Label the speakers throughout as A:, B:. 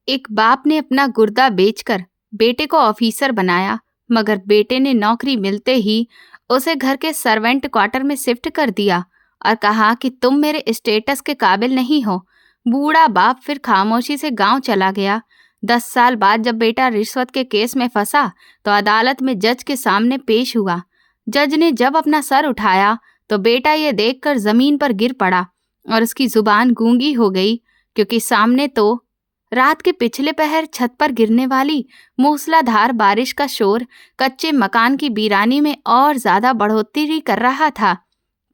A: एक बाप ने अपना गुर्दा बेचकर बेटे को ऑफिसर बनाया, मगर बेटे ने नौकरी मिलते ही उसे घर के सर्वेंट क्वार्टर में शिफ्ट कर दिया और कहा कि तुम मेरे स्टेटस के काबिल नहीं हो। बूढ़ा बाप फिर खामोशी से गांव चला गया। 10 साल बाद जब बेटा रिश्वत के केस में फंसा तो अदालत में जज के सामने पेश हुआ। जज ने जब अपना सर उठाया तो बेटा ये देखकर जमीन पर गिर पड़ा और उसकी जुबान गूंगी हो गई, क्योंकि सामने तो रात के पिछले पहर छत पर गिरने वाली मूसलाधार बारिश का शोर कच्चे मकान की वीरानी में और ज्यादा बढ़ोतरी कर रहा था।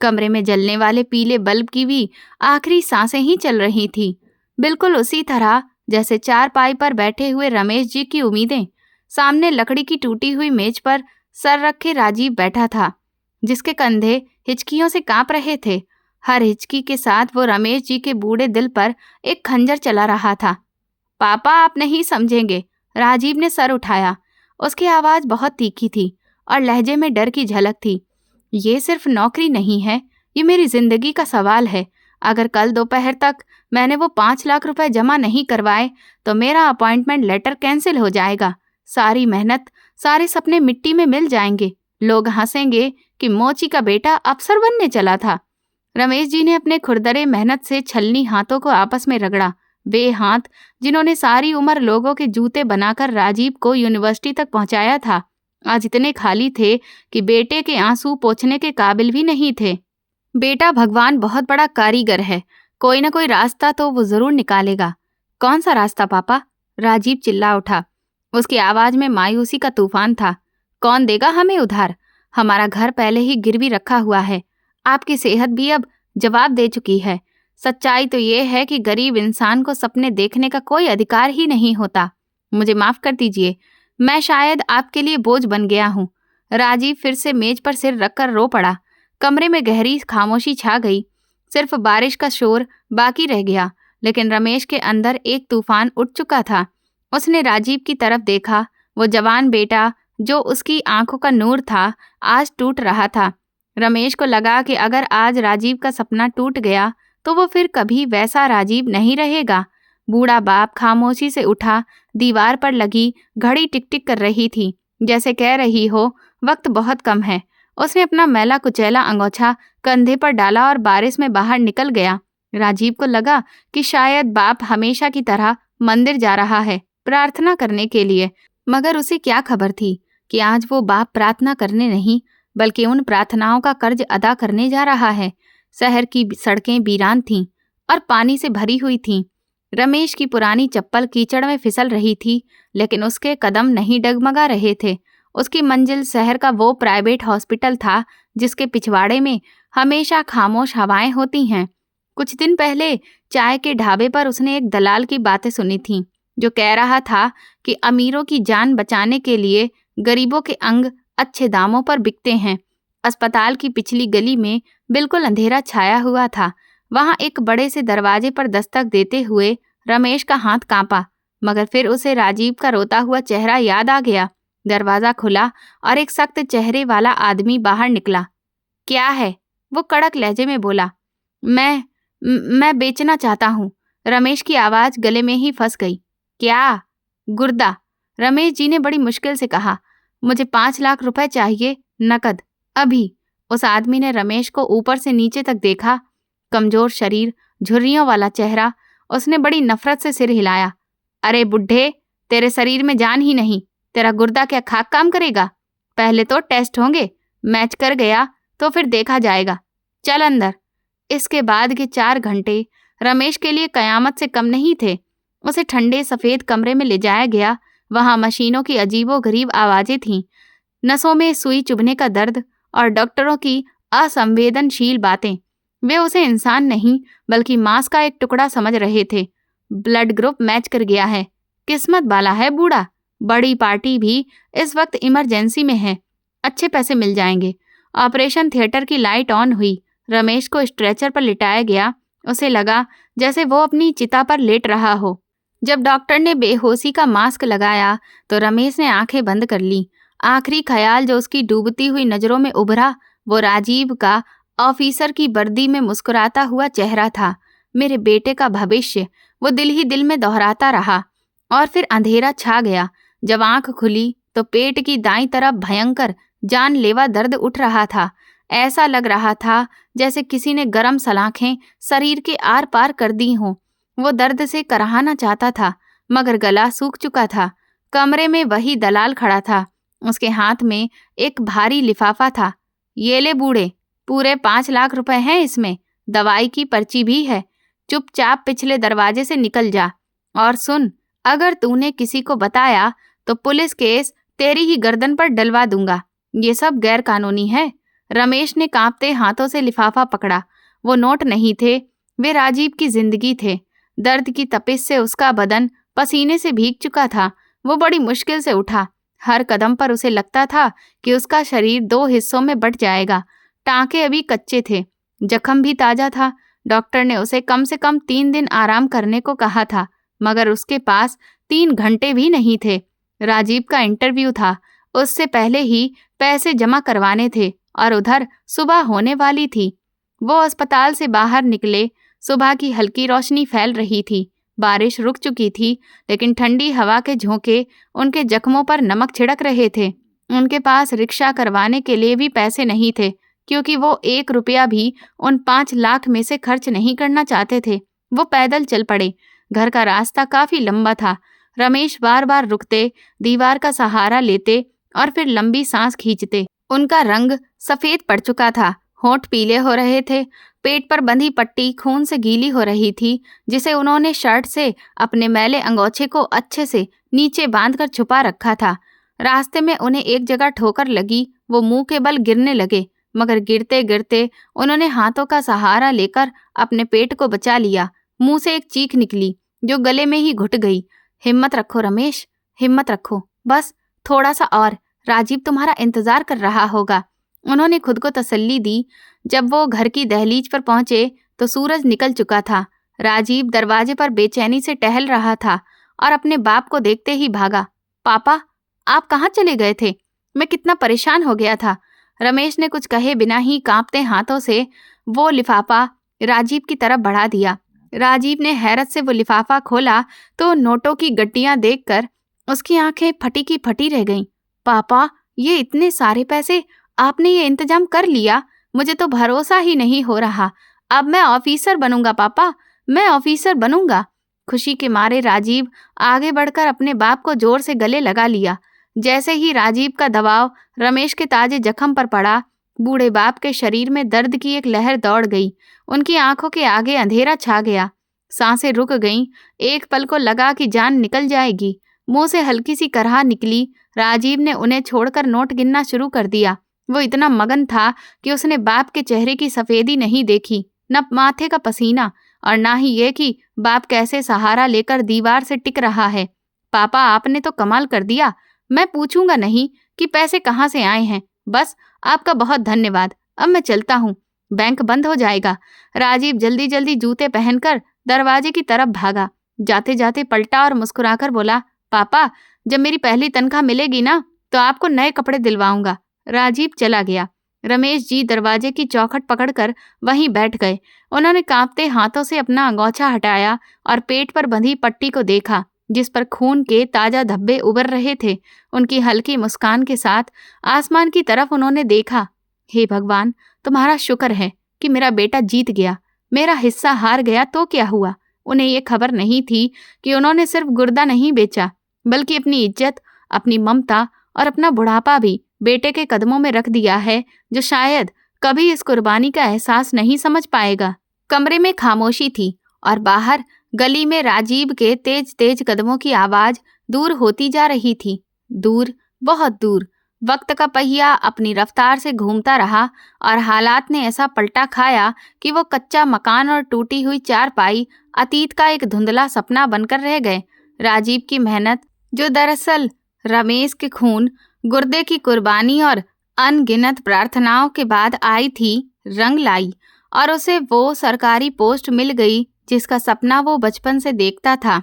A: कमरे में जलने वाले पीले बल्ब की भी आखिरी सांसें ही चल रही थी, बिल्कुल उसी तरह जैसे चारपाई पर बैठे हुए रमेश जी की उम्मीदें। सामने लकड़ी की टूटी हुई मेज पर सर रखे राजीव बैठा था, जिसके कंधे हिचकियों से कांप रहे थे। हर हिचकी के साथ वो रमेश जी के बूढ़े दिल पर एक खंजर चला रहा था। पापा, आप नहीं समझेंगे। राजीव ने सर उठाया। उसकी आवाज बहुत तीखी थी और लहजे में डर की झलक थी। ये सिर्फ नौकरी नहीं है, ये मेरी जिंदगी का सवाल है। अगर कल दोपहर तक मैंने वो 5 लाख रुपए जमा नहीं करवाए तो मेरा अपॉइंटमेंट लेटर कैंसिल हो जाएगा। सारी मेहनत, सारे सपने मिट्टी में मिल जाएंगे। लोग हंसेंगे कि मोची का बेटा अफसर बनने चला था। रमेश जी ने अपने खुरदरे मेहनत से छलनी हाथों को आपस में रगड़ा। वे हाथ जिन्होंने सारी उम्र लोगों के जूते बनाकर राजीव को यूनिवर्सिटी तक पहुंचाया था, आज इतने खाली थे कि बेटे के आंसू पोंछने के काबिल भी नहीं थे। बेटा भगवान बहुत बड़ा कारीगर है, कोई ना कोई रास्ता तो वो जरूर निकालेगा। कौन सा रास्ता पापा? राजीव चिल्ला उठा। उसकी आवाज में मायूसी का तूफान था। कौन देगा हमें उधार? हमारा घर पहले ही गिरवी रखा हुआ है। आपकी सेहत भी अब जवाब दे चुकी है। सच्चाई तो ये है कि गरीब इंसान को सपने देखने का कोई अधिकार ही नहीं होता। मुझे माफ कर दीजिए, मैं शायद आपके लिए बोझ बन गया हूँ। राजीव फिर से मेज पर सिर रखकर रो पड़ा। कमरे में गहरी खामोशी छा गई। सिर्फ बारिश का शोर बाकी रह गया, लेकिन रमेश के अंदर एक तूफान उठ चुका था। उसने राजीव की तरफ देखा। वो जवान बेटा जो उसकी आंखों का नूर था, आज टूट रहा था। रमेश को लगा कि अगर आज राजीव का सपना टूट गया तो वो फिर कभी वैसा राजीव नहीं रहेगा। बूढ़ा बाप खामोशी से उठा। दीवार पर लगी घड़ी टिक टिक कर रही थी, जैसे कह रही हो वक्त बहुत कम है। उसने अपना मैला कुचैला अंगोछा कंधे पर डाला और बारिश में बाहर निकल गया। राजीव को लगा कि शायद बाप हमेशा की तरह मंदिर जा रहा है प्रार्थना करने के लिए, मगर उसे क्या खबर थी कि आज वो बाप प्रार्थना करने नहीं बल्कि उन प्रार्थनाओं का कर्ज अदा करने जा रहा है। शहर की सड़कें वीरान थीं और पानी से भरी हुई थीं। रमेश की पुरानी चप्पल कीचड़ में फिसल रही थी, लेकिन उसके कदम नहीं डगमगा रहे थे। उसकी मंजिल शहर का वो प्राइवेट हॉस्पिटल था जिसके पिछवाड़े में हमेशा खामोश हवाएं होती हैं। कुछ दिन पहले चाय के ढाबे पर उसने एक दलाल की बातें सुनी थीं, जो कह रहा था कि अमीरों की जान बचाने के लिए गरीबों के अंग अच्छे दामों पर बिकते हैं। अस्पताल की पिछली गली में बिल्कुल अंधेरा छाया हुआ था। वहां एक बड़े से दरवाजे पर दस्तक देते हुए रमेश का हाथ कांपा, मगर फिर उसे राजीव का रोता हुआ चेहरा याद आ गया। दरवाजा खुला और एक सख्त चेहरे वाला आदमी बाहर निकला। क्या है? वो कड़क लहजे में बोला। मैं बेचना चाहता हूँ। रमेश की आवाज गले में ही फंस गई। क्या? गुर्दा। रमेश जी ने बड़ी मुश्किल से कहा। मुझे 5 लाख रुपए चाहिए, नकद, अभी। उस आदमी ने रमेश को ऊपर से नीचे तक देखा। कमजोर शरीर, झुर्रियों वाला चेहरा। उसने बड़ी नफरत से सिर हिलाया। अरे बुड्ढे, तेरे शरीर में जान ही नहीं, तेरा गुर्दा क्या खाक काम करेगा? पहले तो टेस्ट होंगे, मैच कर गया तो फिर देखा जाएगा। चल अंदर। इसके बाद के 4 घंटे रमेश के लिए कयामत से कम नहीं थे। उसे ठंडे सफेद कमरे में ले जाया गया। वहां मशीनों की अजीबोगरीब आवाजें थीं, नसों में सुई चुभने का दर्द और डॉक्टरों की असंवेदनशील बातें। वे उसे इंसान नहीं बल्कि मांस का एक टुकड़ा समझ रहे थे। ब्लड ग्रुप मैच कर गया है। किस्मत वाला है बूढ़ा। बड़ी पार्टी भी इस वक्त इमरजेंसी में है। अच्छे पैसे मिल जाएंगे। ऑपरेशन थिएटर की लाइट ऑन हुई। रमेश को स्ट्रेचर पर लिटाया गया। उसे लगा जैसे वो अपनी चिता पर लेट रहा हो। जब डॉक्टर ने बेहोशी का मास्क लगाया तो रमेश ने आंखें बंद कर ली। आखिरी ख्याल जो उसकी डूबती हुई नजरों में उभरा वो राजीव का ऑफिसर की वर्दी में मुस्कुराता हुआ चेहरा था। मेरे बेटे का भविष्य, वो दिल ही दिल में दोहराता रहा। और फिर अंधेरा छा गया। जब आंख खुली तो पेट की दाईं तरफ भयंकर जानलेवा दर्द उठ रहा था। ऐसा लग रहा था जैसे किसी ने गरम सलाखें शरीर के आर पार कर दी हों। वो दर्द से कराहना चाहता था, मगर गला सूख चुका था। कमरे में वही दलाल खड़ा था। उसके हाथ में एक भारी लिफाफा था। ये ले बूढ़े, पूरे 5 लाख रुपए हैं इसमें, दवाई की पर्ची भी है। चुपचाप पिछले दरवाजे से निकल जा। और सुन, अगर तूने किसी को बताया तो पुलिस केस तेरी ही गर्दन पर डलवा दूंगा। ये सब गैर कानूनी है। रमेश ने कांपते हाथों से लिफाफा पकड़ा। वो नोट नहीं थे, वे राजीव की जिंदगी थे। दर्द की तपिश से उसका बदन पसीने से भीग चुका था। वो बड़ी मुश्किल से उठा। हर कदम पर उसे लगता था कि उसका शरीर 2 हिस्सों में बंट जाएगा। टांके अभी कच्चे थे, जख्म भी ताजा था। डॉक्टर ने उसे कम से कम 3 दिन आराम करने को कहा था, मगर उसके पास 3 घंटे भी नहीं थे। राजीव का इंटरव्यू था, उससे पहले ही पैसे जमा करवाने थे और उधर सुबह होने वाली थी। वो अस्पताल से बाहर निकले। सुबह की हल्की रोशनी फैल रही थी। बारिश रुक चुकी थी, लेकिन ठंडी हवा के झोंके उनके जख्मों पर नमक छिड़क रहे थे। उनके पास रिक्शा करवाने के लिए भी पैसे नहीं थे, क्योंकि वो 1 रुपया भी उन 5 लाख में से खर्च नहीं करना चाहते थे। वो पैदल चल पड़े। घर का रास्ता काफी लंबा था। रमेश बार बार रुकते, दीवार का सहारा लेते और फिर लंबी सांस खींचते। उनका रंग सफेद पड़ चुका था, होंठ पीले हो रहे थे। पेट पर बंधी पट्टी खून से गीली हो रही थी, जिसे उन्होंने शर्ट से अपने मैले अंगोछे को अच्छे से नीचे बांधकर छुपा रखा था। रास्ते में उन्हें एक जगह ठोकर लगी। वो मुंह के बल गिरने लगे, मगर गिरते गिरते उन्होंने हाथों का सहारा लेकर अपने पेट को बचा लिया। मुंह से एक चीख निकली जो गले में ही घुट गई। हिम्मत रखो रमेश, हिम्मत रखो, बस थोड़ा सा और, राजीव तुम्हारा इंतजार कर रहा होगा। उन्होंने खुद को तसल्ली दी। जब वो घर की दहलीज पर पहुंचे तो सूरज निकल चुका था। राजीव दरवाजे पर बेचैनी से टहल रहा था और अपने बाप को देखते ही भागा। पापा, आप कहाँ चले गए थे? मैं कितना परेशान हो गया था। रमेश ने कुछ कहे बिना ही कांपते हाथों से वो लिफाफा राजीव की तरफ बढ़ा दिया। राजीव ने हैरत से वो लिफाफा खोला तो नोटों की गड्डियां देखकर उसकी आंखें फटी की फटी रह गईं। पापा, ये इतने सारे पैसे आपने ये इंतजाम कर लिया? मुझे तो भरोसा ही नहीं हो रहा। अब मैं ऑफिसर बनूंगा पापा, मैं ऑफिसर बनूंगा। खुशी के मारे राजीव आगे बढ़कर अपने बाप को जोर से गले लगा लिया। जैसे ही राजीव का दबाव रमेश के ताजे जख्म पर पड़ा, बूढ़े बाप के शरीर में दर्द की एक लहर दौड़ गई। उनकी आंखों के आगे अंधेरा छा गया। सांसें रुक गईं। एक पल को लगा कि जान निकल जाएगी। मुंह से हल्की सी कराह निकली। राजीव ने उन्हें छोड़कर नोट गिनना शुरू कर दिया। वो इतना मगन था कि उसने बाप के चेहरे की सफेदी नहीं देखी, न माथे का पसीना, और ना ही ये कि बाप कैसे सहारा लेकर दीवार से टिक रहा है। पापा, आपने तो कमाल कर दिया। मैं पूछूंगा नहीं कि पैसे कहाँ से आए हैं। बस आपका बहुत धन्यवाद। अब मैं चलता हूँ, बैंक बंद हो जाएगा। राजीव जल्दी जल्दी जूते पहनकर दरवाजे की तरफ भागा। जाते जाते पलटा और मुस्कुराकर बोला, पापा, जब मेरी पहली तनख्वाह मिलेगी ना तो आपको नए कपड़े दिलवाऊंगा। राजीव चला गया। रमेश जी दरवाजे की चौखट पकड़कर वहीं बैठ गए। उन्होंने कांपते हाथों से अपना अंगोछा हटाया और पेट पर बंधी पट्टी को देखा, जिस पर खून के ताजा धब्बे उभर रहे थे। उनकी हल्की मुस्कान के साथ आसमान की तरफ उन्होंने देखा। हे भगवान, तुम्हारा शुक्र है कि मेरा बेटा जीत गया। मेरा हिस्सा हार गया तो क्या हुआ? उन्हें ये खबर नहीं थी कि उन्होंने सिर्फ गुर्दा नहीं बेचा, बल्कि अपनी इज्जत, अपनी ममता और अपना बुढ़ापा भी बेटे के कदमों में रख दिया है, जो शायद कभी इस कुर्बानी का एहसास नहीं समझ पाएगा। कमरे में खामोशी थी और बाहर गली में राजीव के तेज तेज कदमों की आवाज दूर होती जा रही थी। दूर, बहुत दूर। वक्त का पहिया अपनी रफ्तार से घूमता रहा और हालात ने ऐसा पलटा खाया कि वो कच्चा मकान और टूटी हुई चारपाई अतीत का एक धुंधला सपना बनकर रह गए। राजीव की मेहनत, जो दरअसल रमेश के खून, गुर्दे की कुर्बानी और अनगिनत प्रार्थनाओं के बाद आई थी, रंग लाई और उसे वो सरकारी पोस्ट मिल गई जिसका सपना वो बचपन से देखता था।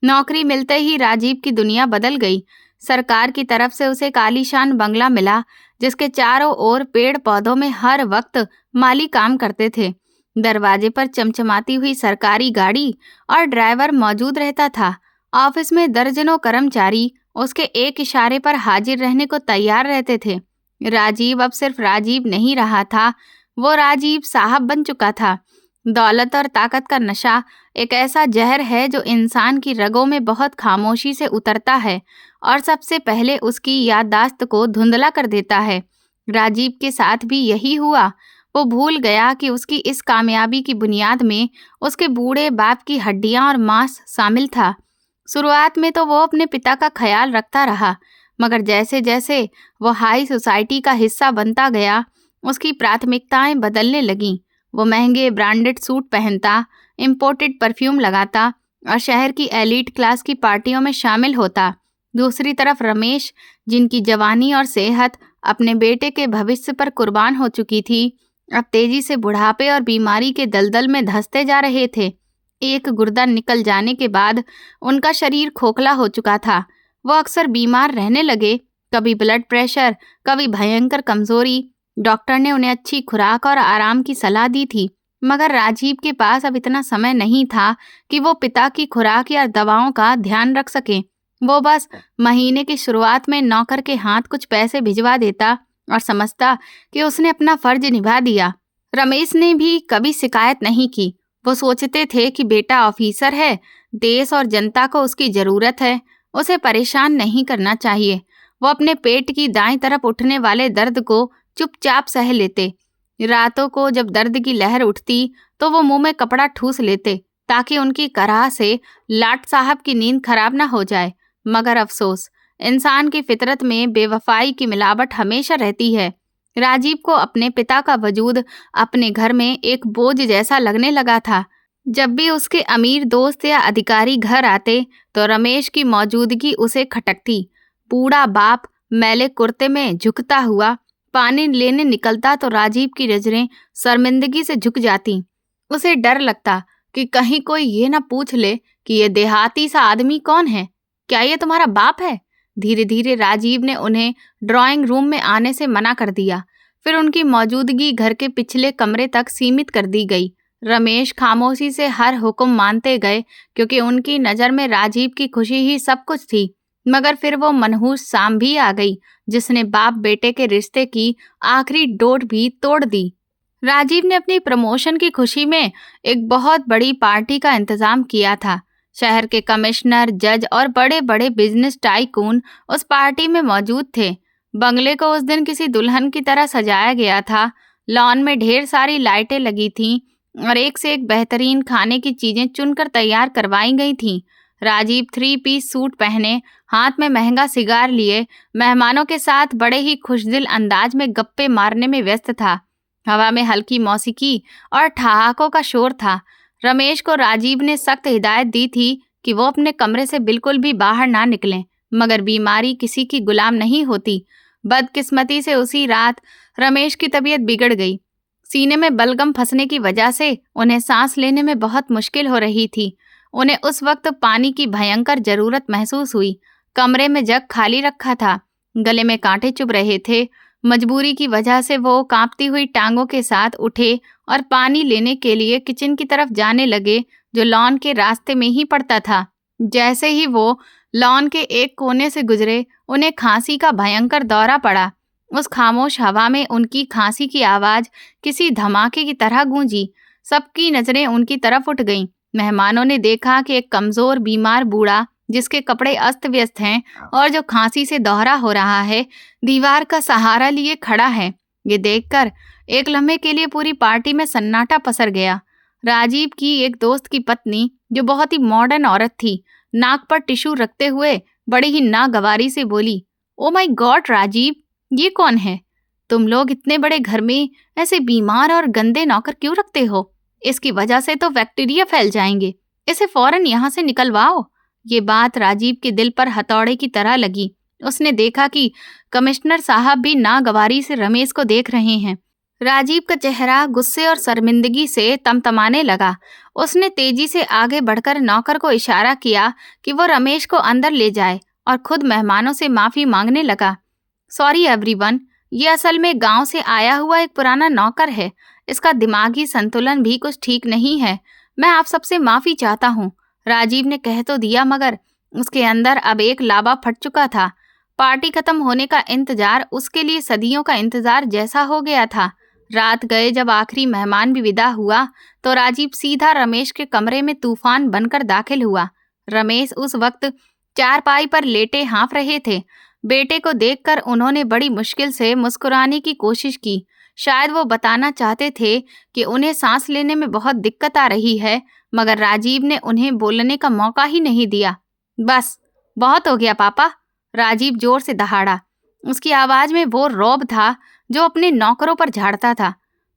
A: नौकरी मिलते ही राजीव की दुनिया बदल गई। सरकार की तरफ से उसे एक आलीशान बंगला मिला, जिसके चारों ओर पेड़ पौधों में हर वक्त माली काम करते थे। दरवाजे पर चमचमाती हुई सरकारी गाड़ी और ड्राइवर मौजूद रहता था। ऑफिस में दर्जनों कर्मचारी उसके एक इशारे पर हाजिर रहने को तैयार रहते थे। राजीव अब सिर्फ राजीव नहीं रहा था, वो राजीव साहब बन चुका था। दौलत और ताकत का नशा एक ऐसा जहर है जो इंसान की रगों में बहुत खामोशी से उतरता है और सबसे पहले उसकी याददाश्त को धुंधला कर देता है। राजीव के साथ भी यही हुआ। वो भूल गया कि उसकी इस कामयाबी की बुनियाद में उसके बूढ़े बाप की हड्डियां और मांस शामिल था। शुरुआत में तो वो अपने पिता का ख्याल रखता रहा, मगर जैसे जैसे वो हाई सोसाइटी का हिस्सा बनता गया, उसकी प्राथमिकताएं बदलने लगीं। वो महंगे ब्रांडेड सूट पहनता, इम्पोर्टेड परफ्यूम लगाता और शहर की एलीट क्लास की पार्टियों में शामिल होता। दूसरी तरफ रमेश, जिनकी जवानी और सेहत अपने बेटे के भविष्य पर कुर्बान हो चुकी थी, अब तेजी से बुढ़ापे और बीमारी के दलदल में धंसते जा रहे थे। एक गुर्दा निकल जाने के बाद उनका शरीर खोखला हो चुका था। वो अक्सर बीमार रहने लगे, कभी ब्लड प्रेशर, कभी भयंकर कमजोरी। डॉक्टर ने उन्हें अच्छी खुराक और आराम की सलाह दी थी, मगर राजीव के पास अब इतना समय नहीं था कि वो पिता की खुराक या दवाओं का ध्यान रख सके। वो बस महीने की शुरुआत में नौकर के हाथ कुछ पैसे भिजवा देता और समझता कि उसने अपना फर्ज निभा दिया। रमेश ने भी कभी शिकायत नहीं की। वो सोचते थे कि बेटा ऑफिसर है, देश और जनता को उसकी जरूरत है, उसे परेशान नहीं करना चाहिए। वो अपने पेट की दाईं तरफ उठने वाले दर्द को चुपचाप सह लेते। रातों को जब दर्द की लहर उठती तो वो मुंह में कपड़ा ठूस लेते ताकि उनकी कराह से लाट साहब की नींद खराब ना हो जाए। मगर अफसोस, इंसान की फितरत में बेवफाई की मिलावट हमेशा रहती है। राजीव को अपने पिता का वजूद अपने घर में एक बोझ जैसा लगने लगा था। जब भी उसके अमीर दोस्त या अधिकारी घर आते तो रमेश की मौजूदगी उसे खटकती। बूढ़ा बाप मैले कुर्ते में झुकता हुआ पानी लेने निकलता तो राजीव की नजरें शर्मिंदगी से झुक जाती। उसे डर लगता कि कहीं कोई ये ना पूछ ले कि ये देहाती सा आदमी कौन है, क्या ये तुम्हारा बाप है? धीरे धीरे राजीव ने उन्हें ड्राइंग रूम में आने से मना कर दिया। फिर उनकी मौजूदगी घर के पिछले कमरे तक सीमित कर दी गई। रमेश खामोशी से हर हुक्म मानते गए क्योंकि उनकी नज़र में राजीव की खुशी ही सब कुछ थी। मगर फिर वो मनहूस शाम भी आ गई जिसने बाप बेटे के रिश्ते की आखिरी डोर भी तोड़ दी। राजीव ने अपनी प्रमोशन की खुशी में एक बहुत बड़ी पार्टी का इंतजाम किया था। शहर के कमिश्नर, जज और बड़े बड़े बिजनेस टाइकून उस पार्टी में मौजूद थे। बंगले को उस दिन किसी दुल्हन की तरह सजाया गया था। लॉन में ढेर सारी लाइटें लगी थीं और एक से एक बेहतरीन खाने की चीजें चुनकर तैयार करवाई गई थीं। राजीव 3 पीस सूट पहने, हाथ में महंगा सिगार लिए, मेहमानों के साथ बड़े ही खुशदिल अंदाज में गप्पे मारने में व्यस्त था। हवा में हल्की मौसीकी और ठहाकों का शोर था। रमेश को राजीव ने सख्त हिदायत दी थी कि वो अपने कमरे से बिल्कुल भी बाहर ना निकलें, मगर बीमारी किसी की गुलाम नहीं होती। बदकिस्मती से उसी रात रमेश की तबीयत बिगड़ गई। सीने में बलगम फंसने की वजह से उन्हें सांस लेने में बहुत मुश्किल हो रही थी। उन्हें उस वक्त पानी की भयंकर जरूरत महसूस हुई। कमरे में जग खाली रखा था, गले में कांटे चुभ रहे थे। मजबूरी की वजह से वो कांपती हुई टांगों के साथ उठे और पानी लेने के लिए किचन की तरफ जाने लगे, जो लॉन के रास्ते में ही पड़ता था। जैसे ही वो लॉन के एक कोने से गुजरे, उन्हें खांसी का भयंकर दौरा पड़ा। उस खामोश हवा में उनकी खांसी की आवाज किसी धमाके की तरह गूंजी। सबकी नजरें उनकी तरफ उठ गईं। मेहमानों ने देखा कि एक कमजोर बीमार बूढ़ा, जिसके कपड़े अस्त व्यस्त हैं और जो खांसी से दोहरा हो रहा है, दीवार का सहारा लिए खड़ा है। ये देखकर एक लम्हे के लिए पूरी पार्टी में सन्नाटा पसर गया। राजीव की एक दोस्त की पत्नी, जो बहुत ही मॉडर्न औरत थी, नाक पर टिश्यू रखते हुए बड़ी ही नागवारी से बोली, ओ माय गॉड राजीव, ये कौन है? तुम लोग इतने बड़े घर में ऐसे बीमार और गंदे नौकर क्यों रखते हो? इसकी वजह से तो बैक्टीरिया फैल जाएंगे। इसे फौरन यहाँ से निकलवाओ। ये बात राजीव के दिल पर हथौड़े की तरह लगी। उसने देखा कि कमिश्नर साहब भी नागवारी से रमेश को देख रहे हैं। राजीव का चेहरा गुस्से और शर्मिंदगी से तमतमाने लगा। उसने तेजी से आगे बढ़कर नौकर को इशारा किया कि वो रमेश को अंदर ले जाए और खुद मेहमानों से माफी मांगने लगा। सॉरी एवरीवन, ये असल में गांव से आया हुआ एक पुराना नौकर है। इसका दिमागी संतुलन भी कुछ ठीक नहीं है। मैं आप सबसे माफी चाहता हूँ। राजीव ने कह तो दिया, मगर उसके अंदर अब एक लावा फट चुका था। पार्टी खत्म होने का इंतजार उसके लिए सदियों का इंतजार जैसा हो गया था। रात गए जब आखिरी मेहमान भी विदा हुआ तो राजीव सीधा रमेश के कमरे में तूफान बनकर दाखिल हुआ। रमेश उस वक्त चारपाई पर लेटे हाँफ रहे थे। बेटे को देखकर उन्होंने बड़ी मुश्किल से मुस्कुराने की कोशिश की। शायद वो बताना चाहते थे कि उन्हें सांस लेने में बहुत दिक्कत आ रही है, मगर राजीव ने उन्हें बोलने का मौका ही नहीं दिया। बस बहुत हो गया पापा, राजीव जोर से दहाड़ा। उसकी आवाज में वो रौब था जो अपने नौकरों पर झाड़ता था।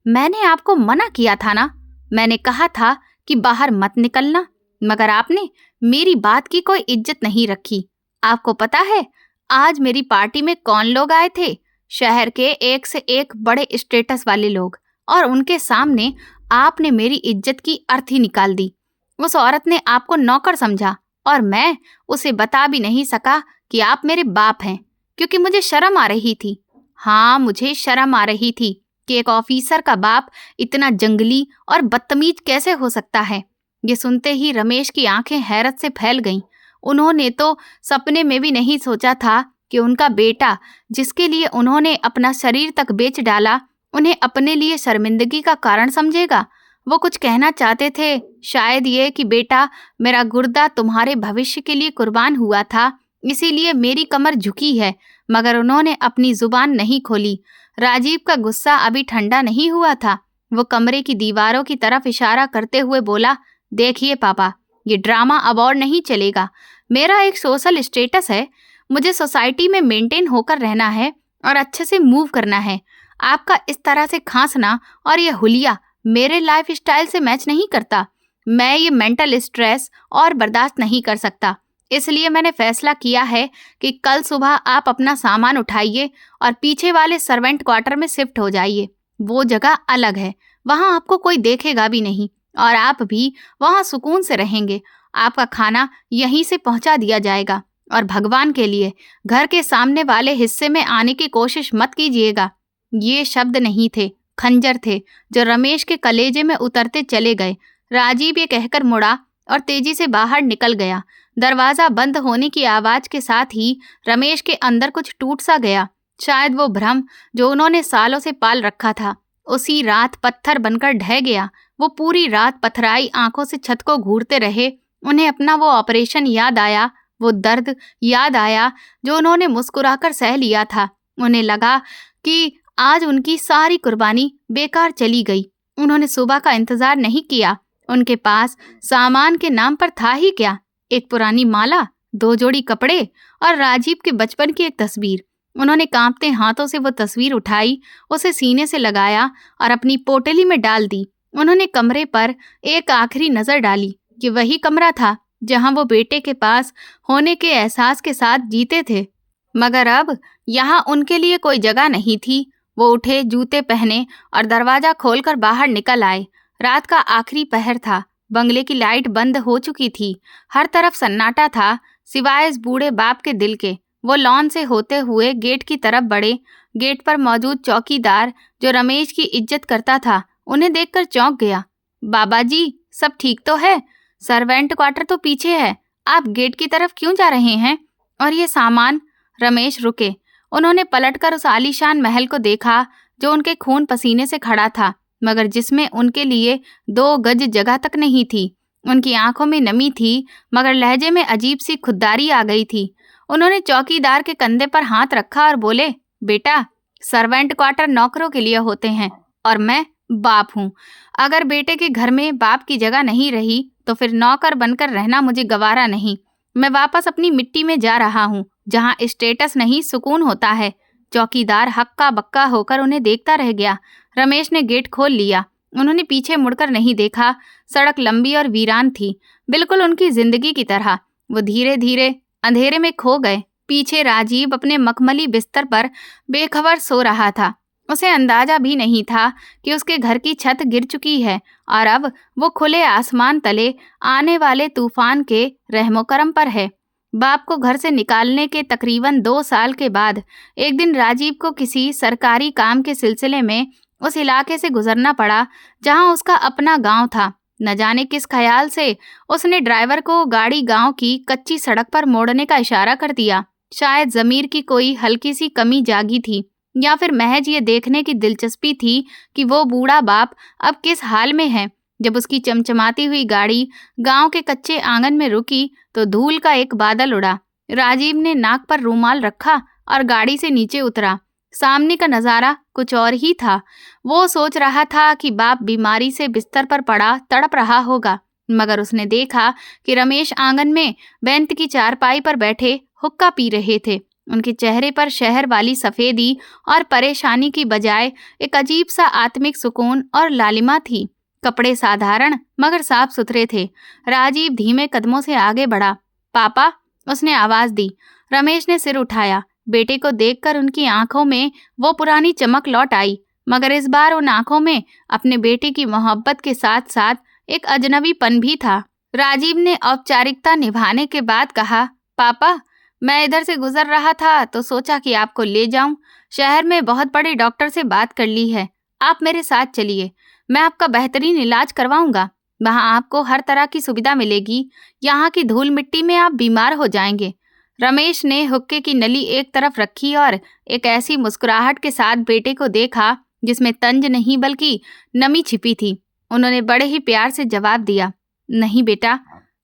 A: मैंने आपको मना किया था ना, मैंने कहा था कि बाहर मत निकलना, मगर आपने मेरी बात की कोई इज्जत नहीं रखी। आपको पता है आज मेरी पार्टी में कौन लोग आए थे? शहर के एक से एक बड़े स्टेटस वाले लोग, और उनके सामने आपने मेरी इज्जत की अर्थी निकाल दी। उस औरत ने आपको नौकर समझा और मैं उसे बता भी नहीं सका कि आप मेरे बाप हैं, क्योंकि मुझे शर्म आ रही थी। हाँ, मुझे शर्म आ रही थी कि एक ऑफिसर का बाप इतना जंगली और बदतमीज कैसे हो सकता है। ये सुनते ही रमेश की आंखें हैरत से फैल गईं। उन्होंने तो सपने में भी नहीं सोचा था कि उनका बेटा, जिसके लिए उन्होंने अपना शरीर तक बेच डाला, उन्हें अपने लिए शर्मिंदगी का कारण समझेगा। वो कुछ कहना चाहते थे, शायद ये कि बेटा, मेरा गुर्दा तुम्हारे भविष्य के लिए कुर्बान हुआ था, इसीलिए मेरी कमर झुकी है, मगर उन्होंने अपनी जुबान नहीं खोली। राजीव का गुस्सा अभी ठंडा नहीं हुआ था। वो कमरे की दीवारों की तरफ इशारा करते हुए बोला, देखिए पापा, ये ड्रामा अब और नहीं चलेगा। मेरा एक सोशल स्टेटस है, मुझे सोसाइटी में मेंटेन होकर रहना है और अच्छे से मूव करना है। आपका इस तरह से खांसना और ये हुलिया मेरे लाइफ स्टाइल से मैच नहीं करता। मैं ये मेंटल स्ट्रेस और बर्दाश्त नहीं कर सकता। इसलिए मैंने फैसला किया है कि कल सुबह आप अपना सामान उठाइए और पीछे वाले सर्वेंट क्वार्टर में शिफ्ट हो जाइए। वो जगह अलग है, वहाँ आपको कोई देखेगा भी नहीं और आप भी वहाँ सुकून से रहेंगे। आपका खाना यहीं से पहुँचा दिया जाएगा और भगवान के लिए घर के सामने वाले हिस्से में आने की कोशिश मत कीजिएगा। ये शब्द नहीं थे, खंजर थे जो रमेश के कलेजे में उतरते चले गए। राजीव ये कहकर मुड़ा और तेजी से बाहर निकल गया। दरवाजा बंद होने की आवाज के साथ ही रमेश के अंदर कुछ टूट सा गया। शायद वो भ्रम जो उन्होंने सालों से पाल रखा था उसी रात पत्थर बनकर ढह गया। वो पूरी रात पथराई आंखों से छत को घूरते रहे। उन्हें अपना वो ऑपरेशन याद आया, वो दर्द याद आया जो उन्होंने मुस्कुराकर सह लिया था। उन्हें लगा कि आज उनकी सारी कुर्बानी बेकार चली गई। उन्होंने सुबह का इंतजार नहीं किया। उनके पास सामान के नाम पर था ही क्या? एक पुरानी माला, 2 जोड़ी कपड़े और राजीव के बचपन की एक तस्वीर। उन्होंने कांपते हाथों से वो तस्वीर उठाई, उसे सीने से लगाया और अपनी पोटली में डाल दी। उन्होंने कमरे पर एक आखिरी नजर डाली कि वही कमरा था जहां वो बेटे के पास होने के एहसास के साथ जीते थे, मगर अब यहाँ उनके लिए कोई जगह नहीं थी। वो उठे, जूते पहने और दरवाजा खोलकर बाहर निकल आए। रात का आखिरी पहर था। बंगले की लाइट बंद हो चुकी थी। हर तरफ सन्नाटा था सिवाय इस बूढ़े बाप के दिल के। वो लॉन से होते हुए गेट की तरफ बढ़े। गेट पर मौजूद चौकीदार, जो रमेश की इज्जत करता था, उन्हें देखकर चौंक गया। बाबा जी, सब ठीक तो है? सर्वेंट क्वार्टर तो पीछे है, आप गेट की तरफ क्यों जा रहे हैं? और ये सामान? रमेश रुके। उन्होंने पलटकर उस आलीशान महल को देखा जो उनके खून पसीने से खड़ा था, मगर जिसमें उनके लिए 2 गज जगह तक नहीं थी। उनकी आंखों में नमी थी, मगर लहजे में अजीब सी खुददारी आ गई थी। उन्होंने चौकीदार के कंधे पर हाथ रखा और बोले, बेटा, सर्वेंट क्वार्टर नौकरों के लिए होते हैं और मैं बाप हूँ। अगर बेटे के घर में बाप की जगह नहीं रही तो फिर नौकर बनकर रहना मुझे गवारा नहीं। मैं वापस अपनी मिट्टी में जा रहा हूँ, जहाँ स्टेटस नहीं सुकून होता है। चौकीदार हक्का बक्का होकर उन्हें देखता रह गया। रमेश ने गेट खोल लिया। उन्होंने पीछे मुड़कर नहीं देखा। सड़क लंबी और वीरान थी, बिल्कुल उनकी जिंदगी की तरह। वो धीरे धीरे अंधेरे में खो गए। पीछे राजीव अपने मखमली बिस्तर पर बेखबर सो रहा था। उसे अंदाजा भी नहीं था कि उसके घर की छत गिर चुकी है और अब वो खुले आसमान तले आने वाले तूफान के रहमो करम पर है। बाप को घर से निकालने के तकरीबन 2 साल के बाद एक दिन राजीव को किसी सरकारी काम के सिलसिले में उस इलाके से गुजरना पड़ा जहां उसका अपना गांव था। न जाने किस ख्याल से उसने ड्राइवर को गाड़ी गांव की कच्ची सड़क पर मोड़ने का इशारा कर दिया। शायद ज़मीर की कोई हल्की सी कमी जागी थी, या फिर महज ये देखने की दिलचस्पी थी कि वो बूढ़ा बाप अब किस हाल में है। जब उसकी चमचमाती हुई गाड़ी गांव के कच्चे आंगन में रुकी तो धूल का एक बादल उड़ा। राजीव ने नाक पर रूमाल रखा और गाड़ी से नीचे उतरा। सामने का नजारा कुछ और ही था। वो सोच रहा था कि बाप बीमारी से बिस्तर पर पड़ा तड़प रहा होगा, मगर उसने देखा कि रमेश आंगन में बेंत की चारपाई पर बैठे हुक्का पी रहे थे। उनके चेहरे पर शहर वाली सफेदी और परेशानी की बजाय एक अजीब सा आत्मिक सुकून और लालिमा थी। कपड़े साधारण मगर साफ सुथरे थे। राजीव धीमे कदमों से आगे बढ़ा। पापा, उसने आवाज दी। रमेश ने सिर उठाया। बेटे को देखकर उनकी आंखों में वो पुरानी चमक लौट आई, मगर इस बार उन आंखों में अपने बेटे की मोहब्बत के साथ साथ एक अजनबीपन भी था। राजीव ने औपचारिकता निभाने के बाद कहा, पापा, मैं इधर से गुजर रहा था तो सोचा कि आपको ले जाऊं। शहर में बहुत बड़े डॉक्टर से बात कर ली है। आप मेरे साथ चलिए, मैं आपका बेहतरीन इलाज करवाऊंगा। वहां आपको हर तरह की सुविधा मिलेगी। यहाँ की धूल मिट्टी में आप बीमार हो जाएंगे। रमेश ने हुक्के की नली एक तरफ रखी और एक ऐसी मुस्कुराहट के साथ बेटे को देखा जिसमें तंज नहीं बल्कि नमी छिपी थी। उन्होंने बड़े ही प्यार से जवाब दिया, नहीं बेटा,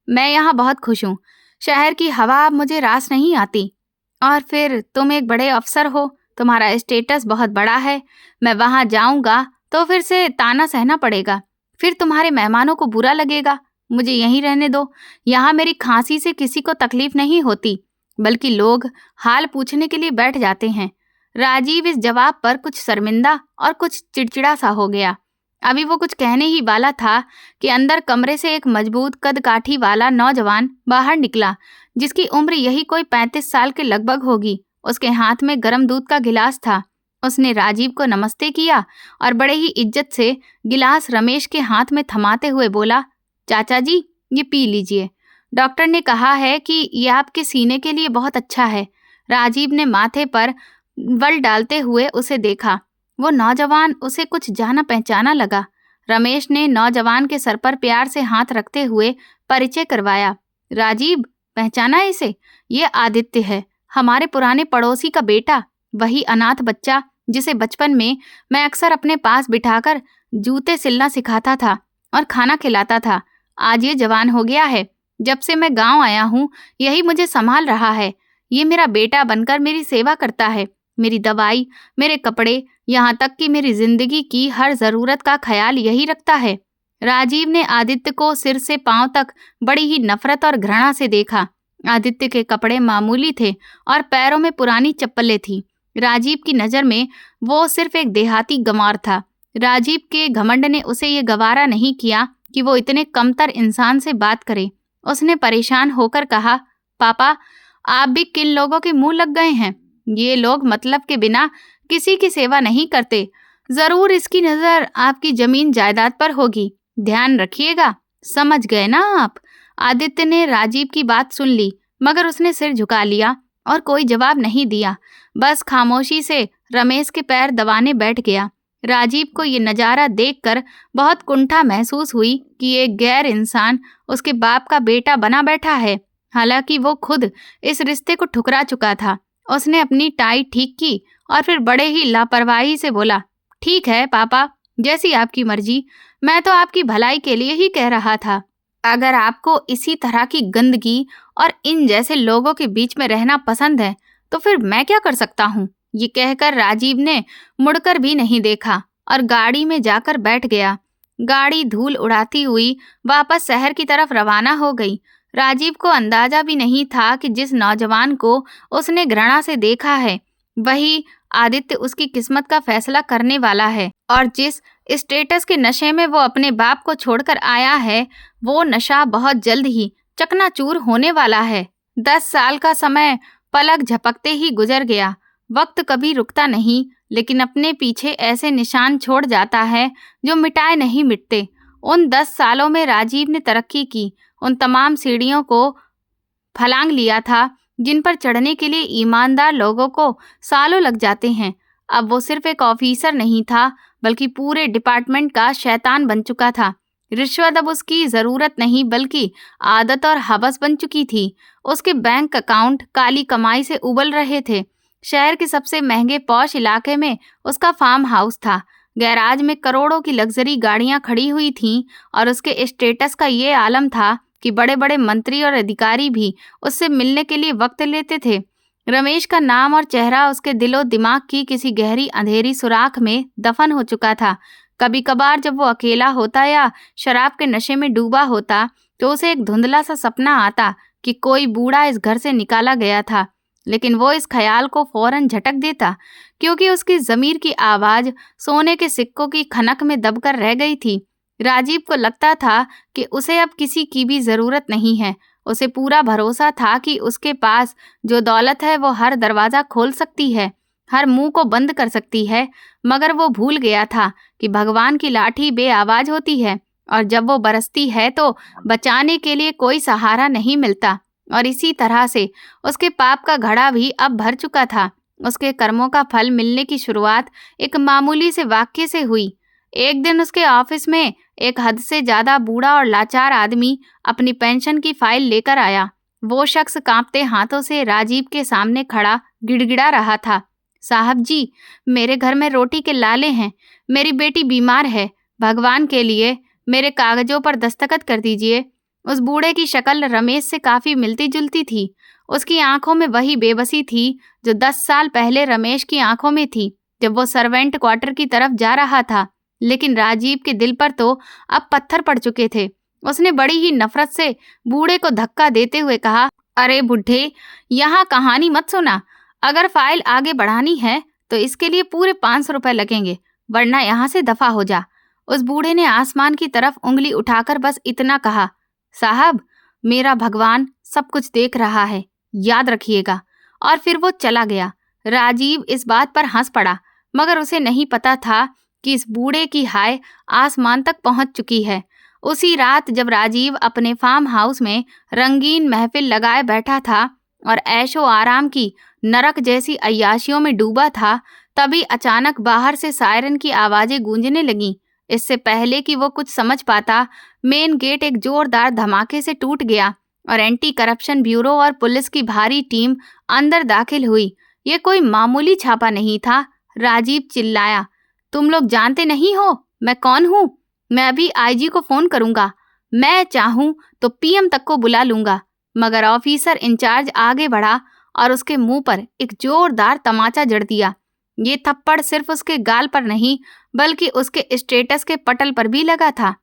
A: मैं यहाँ बहुत खुश हूँ। शहर की हवा अब मुझे रास नहीं आती। और फिर तुम एक बड़े अफसर हो, तुम्हारा स्टेटस बहुत बड़ा है। मैं वहाँ जाऊँगा तो फिर से ताना सहना पड़ेगा, फिर तुम्हारे मेहमानों को बुरा लगेगा। मुझे यहीं रहने दो। यहाँ मेरी खांसी से किसी को तकलीफ नहीं होती, बल्कि लोग हाल पूछने के लिए बैठ जाते हैं। राजीव इस जवाब पर कुछ शर्मिंदा और कुछ चिड़चिड़ा सा हो गया। अभी वो कुछ कहने ही वाला था कि अंदर कमरे से एक मजबूत कद काठी वाला नौजवान बाहर निकला, जिसकी उम्र यही कोई 35 साल के लगभग होगी। उसके हाथ में गर्म दूध का गिलास था। उसने राजीव को नमस्ते किया और बड़े ही इज्जत से गिलास रमेश के हाथ में थमाते हुए बोला, चाचा जी, ये पी लीजिए। डॉक्टर ने कहा है कि ये आपके सीने के लिए बहुत अच्छा है। राजीव ने माथे पर बल डालते हुए उसे देखा। वो नौजवान उसे कुछ जाना पहचाना लगा। रमेश ने नौजवान के सर पर प्यार से हाथ रखते हुए परिचय करवाया। राजीव, पहचाना इसे? ये आदित्य है, हमारे पुराने पड़ोसी का बेटा, वही अनाथ बच्चा जिसे बचपन में मैं अक्सर अपने पास बिठाकर जूते सिलना सिखाता था और खाना खिलाता था। आज ये जवान हो गया है। जब से मैं गांव आया हूँ यही मुझे संभाल रहा है। ये मेरा बेटा बनकर मेरी सेवा करता है। मेरी दवाई, मेरे कपड़े, यहाँ तक कि मेरी जिंदगी की हर जरूरत का ख्याल यही रखता है। राजीव ने आदित्य को सिर से पांव तक बड़ी ही नफरत और घृणा से देखा। आदित्य के कपड़े मामूली थे और पैरों में पुरानी चप्पलें थीं। राजीव की नज़र में वो सिर्फ एक देहाती गंवार था। राजीव के घमंड ने उसे ये गवारा नहीं किया कि वो इतने कमतर इंसान से बात करे। उसने परेशान होकर कहा, पापा, आप भी किन लोगों के मुंह लग गए हैं? ये लोग मतलब के बिना किसी की सेवा नहीं करते। जरूर इसकी नज़र आपकी जमीन जायदाद पर होगी। ध्यान रखिएगा। समझ गए ना आप? आदित्य ने राजीव की बात सुन ली, मगर उसने सिर झुका लिया और कोई जवाब नहीं दिया। बस खामोशी से रमेश के पैर दबाने बैठ गया। राजीव को ये नज़ारा देखकर बहुत कुंठा महसूस हुई कि एक गैर इंसान उसके बाप का बेटा बना बैठा है। हालांकि वो खुद इस रिश्ते को ठुकरा चुका था। उसने अपनी टाई ठीक की और फिर बड़े ही लापरवाही से बोला, ठीक है पापा, जैसी आपकी मर्जी। मैं तो आपकी भलाई के लिए ही कह रहा था। अगर आपको इसी तरह की गंदगी और इन जैसे लोगों के बीच में रहना पसंद है तो फिर मैं क्या कर सकता हूँ? ये कहकर राजीव ने मुड़कर भी नहीं देखा और गाड़ी में जाकर बैठ गया। गाड़ी धूल उड़ाती हुई वापस शहर की तरफ रवाना हो गई। राजीव को अंदाजा भी नहीं था कि जिस नौजवान को उसने घृणा से देखा है वही आदित्य उसकी किस्मत का फैसला करने वाला है, और जिस स्टेटस के नशे में वो अपने बाप को छोड़कर आया है वो नशा बहुत जल्द ही चकनाचूर होने वाला है। 10 साल का समय पलक झपकते ही गुजर गया। वक्त कभी रुकता नहीं, लेकिन अपने पीछे ऐसे निशान छोड़ जाता है जो मिटाए नहीं मिटते। उन 10 सालों में राजीव ने तरक्की की। उन तमाम सीढ़ियों को फलांग लिया था जिन पर चढ़ने के लिए ईमानदार लोगों को सालों लग जाते हैं। अब वो सिर्फ एक ऑफिसर नहीं था, बल्कि पूरे डिपार्टमेंट का शैतान बन चुका था। रिश्वत अब उसकी जरूरत नहीं बल्कि आदत और हवस बन चुकी थी। उसके बैंक अकाउंट काली कमाई से उबल रहे थे। शहर के सबसे महंगे पॉश इलाके में उसका फार्म हाउस था। गैराज में करोड़ों की लग्जरी गाड़ियां खड़ी हुई थीं और उसके स्टेटस का ये आलम था कि बड़े बड़े मंत्री और अधिकारी भी उससे मिलने के लिए वक्त लेते थे। रमेश का नाम और चेहरा उसके दिलो दिमाग की किसी गहरी अंधेरी सुराख में दफन हो चुका था। कभी कभार जब वो अकेला होता या शराब के नशे में डूबा होता तो उसे एक धुंधला सा सपना आता कि कोई बूढ़ा इस घर से निकाला गया था, लेकिन वो इस ख्याल को फौरन झटक देता क्योंकि उसकी ज़मीर की आवाज़ सोने के सिक्कों की खनक में दबकर रह गई थी। राजीव को लगता था कि उसे अब किसी की भी ज़रूरत नहीं है। उसे पूरा भरोसा था कि उसके पास जो दौलत है वो हर दरवाज़ा खोल सकती है, हर मुंह को बंद कर सकती है। मगर वो भूल गया था कि भगवान की लाठी बेआवाज होती है और जब वो बरसती है तो बचाने के लिए कोई सहारा नहीं मिलता। और इसी तरह से उसके पाप का घड़ा भी अब भर चुका था। उसके कर्मों का फल मिलने की शुरुआत एक मामूली से वाक्य से हुई। एक दिन उसके ऑफिस में एक हद से ज्यादा बूढ़ा और लाचार आदमी अपनी पेंशन की फाइल लेकर आया। वो शख्स कांपते हाथों से राजीव के सामने खड़ा गिड़गिड़ा रहा था। साहब जी, मेरे घर में रोटी के लाले हैं, मेरी बेटी बीमार है, भगवान के लिए मेरे कागजों पर दस्तखत कर दीजिए। उस बूढ़े की शक्ल रमेश से काफी मिलती जुलती थी। उसकी आंखों में वही बेबसी थी जो 10 साल पहले रमेश की आंखों में थी जब वो सर्वेंट क्वार्टर की तरफ जा रहा था। लेकिन राजीव के दिल पर तो अब पत्थर पड़ चुके थे। उसने बड़ी ही नफरत से बूढ़े को धक्का देते हुए कहा, अरे बुढ़े, यहाँ कहानी मत सुना। अगर फाइल आगे बढ़ानी है तो इसके लिए पूरे 500 रुपए लगेंगे, वरना यहाँ से दफा हो जा। उस बूढ़े ने आसमान की तरफ उंगली उठाकर बस इतना कहा, साहब, मेरा भगवान सब कुछ देख रहा है, याद रखिएगा। और फिर वो चला गया। राजीव इस बात पर हंस पड़ा, मगर उसे नहीं पता था कि इस बूढ़े की हाय आसमान तक पहुंच चुकी है। उसी रात जब राजीव अपने फार्म हाउस में रंगीन महफिल लगाए बैठा था और ऐशो आराम की नरक जैसी अय्याशियों में डूबा था, तभी अचानक बाहर से सायरन की आवाजें गूंजने लगीं। इससे पहले कि वो कुछ समझ पाता, मेन गेट एक जोरदार धमाके से टूट गया और एंटी करप्शन ब्यूरो और पुलिस की भारी टीम अंदर दाखिल हुई। ये कोई मामूली छापा नहीं था। राजीव चिल्लाया, तुम लोग जानते नहीं हो मैं कौन हूँ? मैं अभी आईजी को फोन करूंगा। मैं चाहूं तो पीएम तक को बुला लूंगा। मगर ऑफिसर इंचार्ज आगे बढ़ा और उसके मुंह पर एक जोरदार तमाचा जड़ दिया। ये थप्पड़ सिर्फ उसके गाल पर नहीं बल्कि उसके स्टेटस के पटल पर भी लगा था।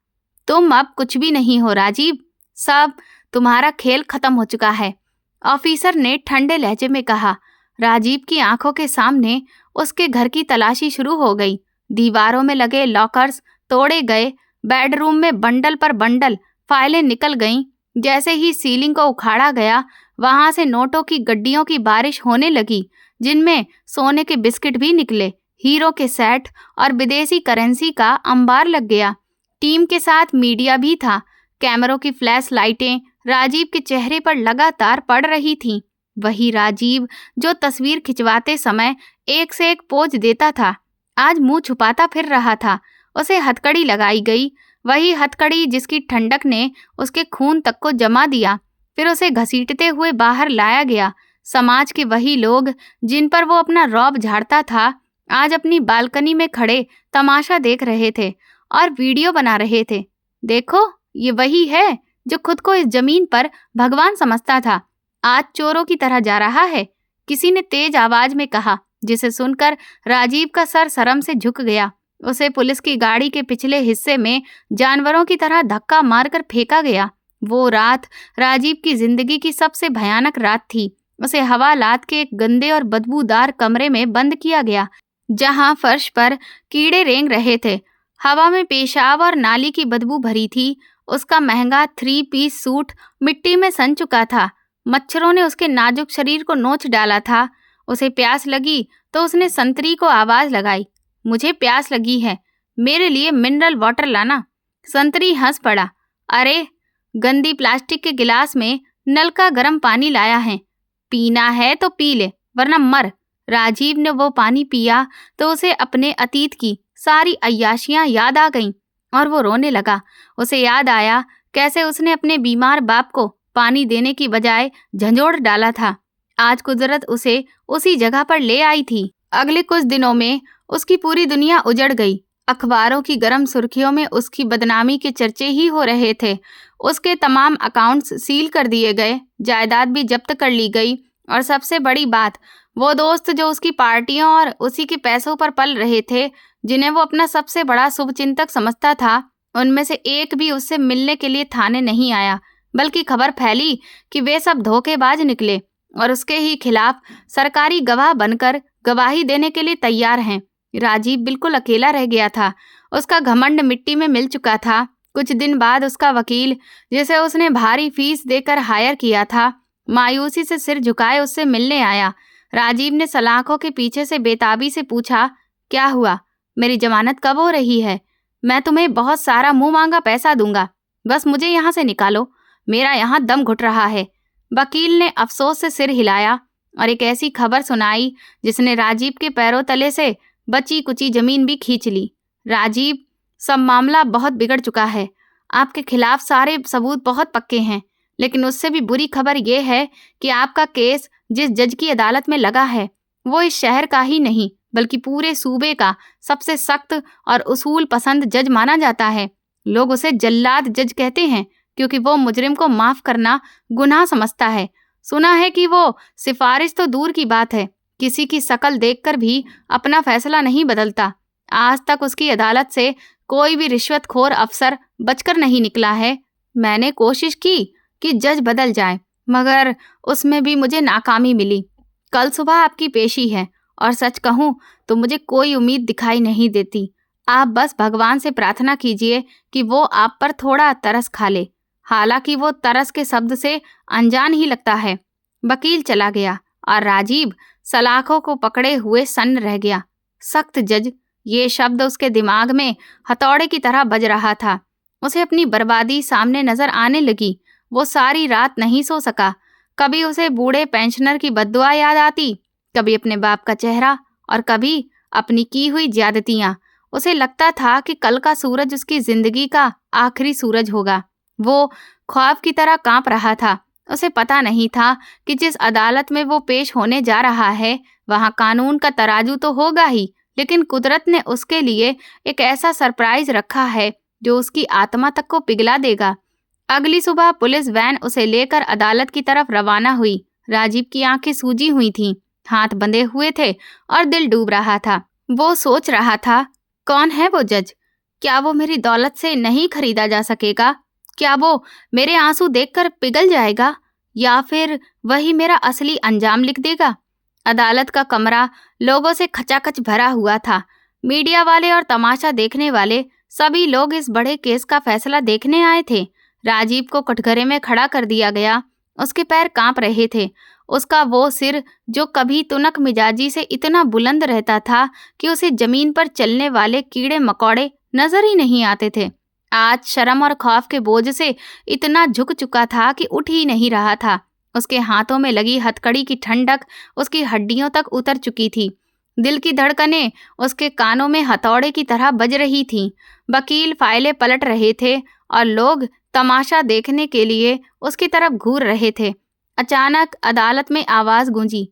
A: तुम अब कुछ भी नहीं हो राजीव, सब तुम्हारा खेल खत्म हो चुका है, ऑफिसर ने ठंडे लहजे में कहा। राजीव की आंखों के सामने उसके घर की तलाशी शुरू हो गई। दीवारों में लगे लॉकर्स तोड़े गए, बेडरूम में बंडल पर बंडल फाइलें निकल गईं। जैसे ही सीलिंग को उखाड़ा गया, वहां से नोटों की गड्डियों की बारिश होने लगी, जिनमें सोने के बिस्किट भी निकले, हीरो के सेट और विदेशी करेंसी का अंबार लग गया। टीम के साथ मीडिया भी था। कैमरों की फ्लैश लाइटें राजीव के चेहरे पर लगातार पड़ रही थीं। वही राजीव जो तस्वीर खिंचवाते समय एक से एक पोज देता था, आज मुंह छुपाता फिर रहा था। उसे हथकड़ी लगाई गई, वही हथकड़ी जिसकी ठंडक ने उसके खून तक को जमा दिया। फिर उसे घसीटते हुए बाहर लाया गया। समाज के वही लोग जिन पर वो अपना रौब झाड़ता था, आज अपनी बालकनी में खड़े तमाशा देख रहे थे और वीडियो बना रहे थे। देखो, ये वही है जो खुद को इस जमीन पर भगवान समझता था, आज चोरों की तरह जा रहा है, किसी ने तेज आवाज में कहा, जिसे सुनकर राजीव का सर शर्म से झुक गया। उसे पुलिस की गाड़ी के पिछले हिस्से में जानवरों की तरह धक्का मारकर फेंका गया। वो रात राजीव की जिंदगी की सबसे भयानक रात थी। उसे हवालात के एक गंदे और बदबूदार कमरे में बंद किया गया, जहां फर्श पर कीड़े रेंग रहे थे। हवा में पेशाब और नाली की बदबू भरी थी। उसका महंगा 3 पीस सूट मिट्टी में सन चुका था। मच्छरों ने उसके नाजुक शरीर को नोच डाला था। उसे प्यास लगी तो उसने संतरी को आवाज लगाई, मुझे प्यास लगी है, मेरे लिए मिनरल वाटर लाना। संतरी हंस पड़ा, अरे, गंदी प्लास्टिक के गिलास में नल का गर्म पानी लाया है, पीना है तो पी ले वरना मर। राजीव ने वो पानी पिया तो उसे अपने अतीत की सारी अय्याशियां याद आ गईं और वो रोने लगा। उसे याद आया कैसे उसने अपने बीमार बाप को पानी देने की बजाय झंझोड़ डाला था। आज कुदरत उसे उसी जगह पर ले आई थी। अगले कुछ दिनों में उसकी पूरी दुनिया उजड़ गई। अखबारों की गर्म सुर्खियों में उसकी बदनामी के चर्चे ही हो रहे थे। उसके तमाम अकाउंट्स सील कर दिए गए, जायदाद भी जब्त कर ली गई और सबसे बड़ी बात, वो दोस्त जो उसकी पार्टियों और उसी के पैसों पर पल रहे थे, जिन्हें वो अपना सबसे बड़ा शुभचिंतक समझता था, उनमें से एक भी उससे मिलने के लिए थाने नहीं आया, बल्कि खबर फैली कि वे सब धोखेबाज निकले और उसके ही खिलाफ सरकारी गवाह बनकर गवाही देने के लिए तैयार हैं। राजीव बिल्कुल अकेला रह गया था। उसका घमंड मिट्टी में मिल चुका था। कुछ दिन बाद उसका वकील, जिसे उसने भारी फीस देकर हायर किया था, मायूसी से सिर झुकाए उससे मिलने आया। राजीव ने सलाखों के पीछे से बेताबी से पूछा, क्या हुआ? मेरी जमानत कब हो रही है? मैं तुम्हें बहुत सारा मुंह मांगा पैसा दूंगा, बस मुझे यहाँ से निकालो, मेरा यहाँ दम घुट रहा है। वकील ने अफसोस से सिर हिलाया और एक ऐसी खबर सुनाई जिसने राजीव के पैरों तले से बची कुची जमीन भी खींच ली। राजीव, सब मामला बहुत बिगड़ चुका है। आपके खिलाफ सारे सबूत बहुत पक्के हैं, लेकिन उससे भी बुरी खबर यह है कि आपका केस जिस जज की अदालत में लगा है, वो इस शहर का ही नहीं बल्कि पूरे सूबे का सबसे सख्त और उसूल पसंद जज माना जाता है। लोग उसे जल्लाद जज कहते हैं क्योंकि वो मुजरिम को माफ करना गुनाह समझता है। सुना है कि वो सिफारिश तो दूर की बात है, किसी की शकल देखकर भी अपना फैसला नहीं बदलता। आज तक उसकी अदालत से कोई भी रिश्वतखोर अफसर बचकर नहीं निकला है। मैंने कोशिश की कि जज बदल जाए, मगर उसमें भी मुझे नाकामी मिली। कल सुबह आपकी पेशी है और सच कहूँ तो मुझे कोई उम्मीद दिखाई नहीं देती। आप बस भगवान से प्रार्थना कीजिए कि वो आप पर थोड़ा तरस खा ले। हालांकि वो तरस के शब्द से अनजान ही लगता है। वकील चला गया और राजीव सलाखों को पकड़े हुए सन्न रह गया। सख्त जज, ये शब्द उसके दिमाग में हथौड़े की तरह बज रहा था। उसे अपनी बर्बादी सामने नजर आने लगी। वो सारी रात नहीं सो सका। कभी उसे बूढ़े पेंशनर की बद्दुआ याद आती, कभी अपने बाप का चेहरा और कभी अपनी की हुई ज्यादतियां। उसे लगता था कि कल का सूरज उसकी जिंदगी का आखिरी सूरज होगा। वो ख्वाब की तरह कांप रहा था। उसे पता नहीं था कि जिस अदालत में वो पेश होने जा रहा है, वहां कानून का तराजू तो होगा ही, लेकिन कुदरत ने उसके लिए एक ऐसा सरप्राइज रखा है जो उसकी आत्मा तक को पिघला देगा। अगली सुबह पुलिस वैन उसे लेकर अदालत की तरफ रवाना हुई। राजीव की आंखें सूजी हुई थीं, हाथ बंधे हुए थे और दिल डूब रहा था। वो सोच रहा था, कौन है वो जज? क्या वो मेरी दौलत से नहीं खरीदा जा सकेगा? क्या वो मेरे आंसू देखकर पिघल जाएगा या फिर वही मेरा असली अंजाम लिख देगा? अदालत का कमरा लोगों से खचाखच भरा हुआ था। मीडिया वाले और तमाशा देखने वाले सभी लोग इस बड़े केस का फैसला देखने आए थे। राजीव को कटघरे में खड़ा कर दिया गया। उसके पैर कांप रहे थे। उसका वो सिर जो कभी तुनक मिजाजी से इतना बुलंद रहता था कि उसे जमीन पर चलने वाले कीड़े मकोड़े नजर ही नहीं आते थे, आज शर्म और खौफ के बोझ से इतना झुक चुका था कि उठ ही नहीं रहा था। उसके हाथों में लगी हथकड़ी की ठंडक उसकी हड्डियों तक उतर चुकी थी। दिल की धड़कनें उसके कानों में हथौड़े की तरह बज रही थीं। वकील फाइलें पलट रहे थे और लोग तमाशा देखने के लिए उसकी तरफ घूर रहे थे। अचानक अदालत में आवाज गूंजी,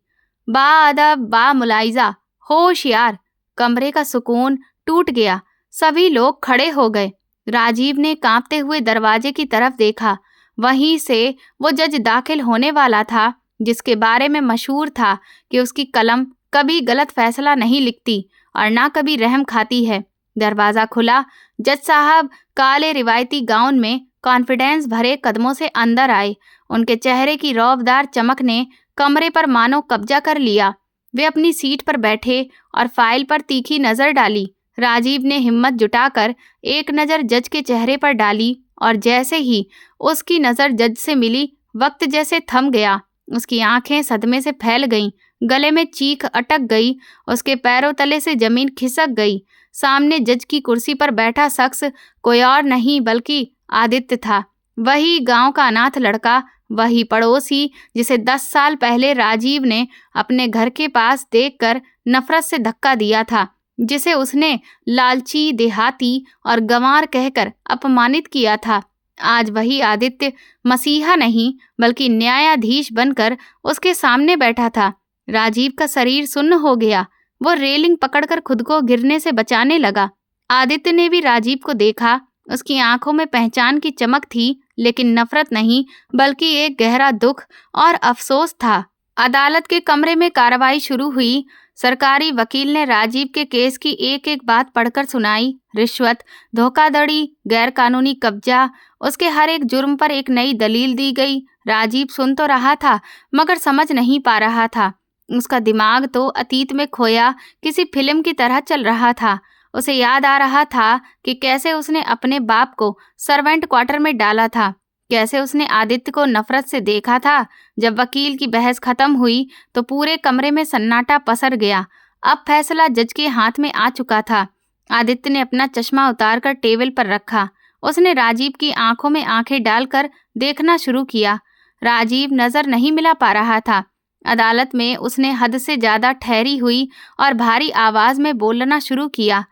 A: बा अदब बा मुलाइजा, होशियार। कमरे का सुकून टूट गया। सभी लोग खड़े हो गए। राजीव ने कांपते हुए दरवाजे की तरफ देखा। वहीं से वो जज दाखिल होने वाला था जिसके बारे में मशहूर था कि उसकी कलम कभी गलत फैसला नहीं लिखती और ना कभी रहम खाती है। दरवाजा खुला। जज साहब काले रिवायती गाउन में कॉन्फिडेंस भरे कदमों से अंदर आए। उनके चेहरे की रौबदार चमक ने कमरे पर मानो कब्जा कर लिया। वे अपनी सीट पर बैठे और फाइल पर तीखी नजर डाली। राजीव ने हिम्मत जुटाकर एक नज़र जज के चेहरे पर डाली और जैसे ही उसकी नज़र जज से मिली, वक्त जैसे थम गया। उसकी आंखें सदमे से फैल गईं, गले में चीख अटक गई, उसके पैरों तले से जमीन खिसक गई। सामने जज की कुर्सी पर बैठा शख्स कोई और नहीं बल्कि आदित्य था। वही गांव का अनाथ लड़का, वही पड़ोसी जिसे 10 साल पहले राजीव ने अपने घर के पास देखकर नफरत से धक्का दिया था। जिसे उसने लालची, देहाती और गंवार कहकर अपमानित किया था, आज वही आदित्य मसीहा नहीं बल्कि न्यायाधीश बनकर उसके सामने बैठा था। राजीव का शरीर सुन्न हो गया। वो रेलिंग पकड़कर खुद को गिरने से बचाने लगा। आदित्य ने भी राजीव को देखा। उसकी आंखों में पहचान की चमक थी, लेकिन नफरत नहीं बल्कि एक गहरा दुख और अफसोस था। अदालत के कमरे में कार्रवाई शुरू हुई। सरकारी वकील ने राजीव के केस की एक एक बात पढ़कर सुनाई। रिश्वत, धोखाधड़ी, गैरकानूनी कब्जा, उसके हर एक जुर्म पर एक नई दलील दी गई। राजीव सुन तो रहा था मगर समझ नहीं पा रहा था। उसका दिमाग तो अतीत में खोया किसी फिल्म की तरह चल रहा था। उसे याद आ रहा था कि कैसे उसने अपने बाप को सर्वेंट क्वार्टर में डाला था, कैसे उसने आदित्य को नफरत से देखा था। जब वकील की बहस खत्म हुई तो पूरे कमरे में सन्नाटा पसर गया। अब फैसला जज के हाथ में आ चुका था। आदित्य ने अपना चश्मा उतारकर टेबल पर रखा। उसने राजीव की आंखों में आंखें डालकर देखना शुरू किया। राजीव नजर नहीं मिला पा रहा था। अदालत में उसने हद से ज्यादा ठहरी हुई और भारी आवाज में बोलना शुरू किया।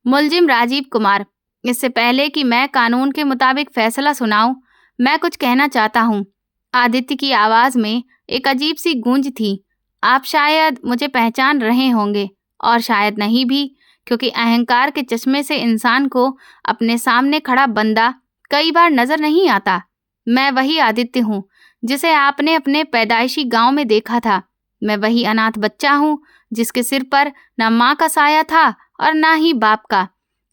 A: मुलजिम राजीव कुमार, इससे पहले कि मैं कानून के मुताबिक फैसला सुनाऊं, मैं कुछ कहना चाहता हूं। आदित्य की आवाज में एक अजीब सी गूंज थी। आप शायद मुझे पहचान रहे होंगे और शायद नहीं भी, क्योंकि अहंकार के चश्मे से इंसान को अपने सामने खड़ा बंदा कई बार नजर नहीं आता। मैं वही आदित्य हूँ जिसे आपने अपने पैदाइशी गांव में देखा था। मैं वही अनाथ बच्चा हूँ जिसके सिर पर न माँ का साया था और ना ही बाप का।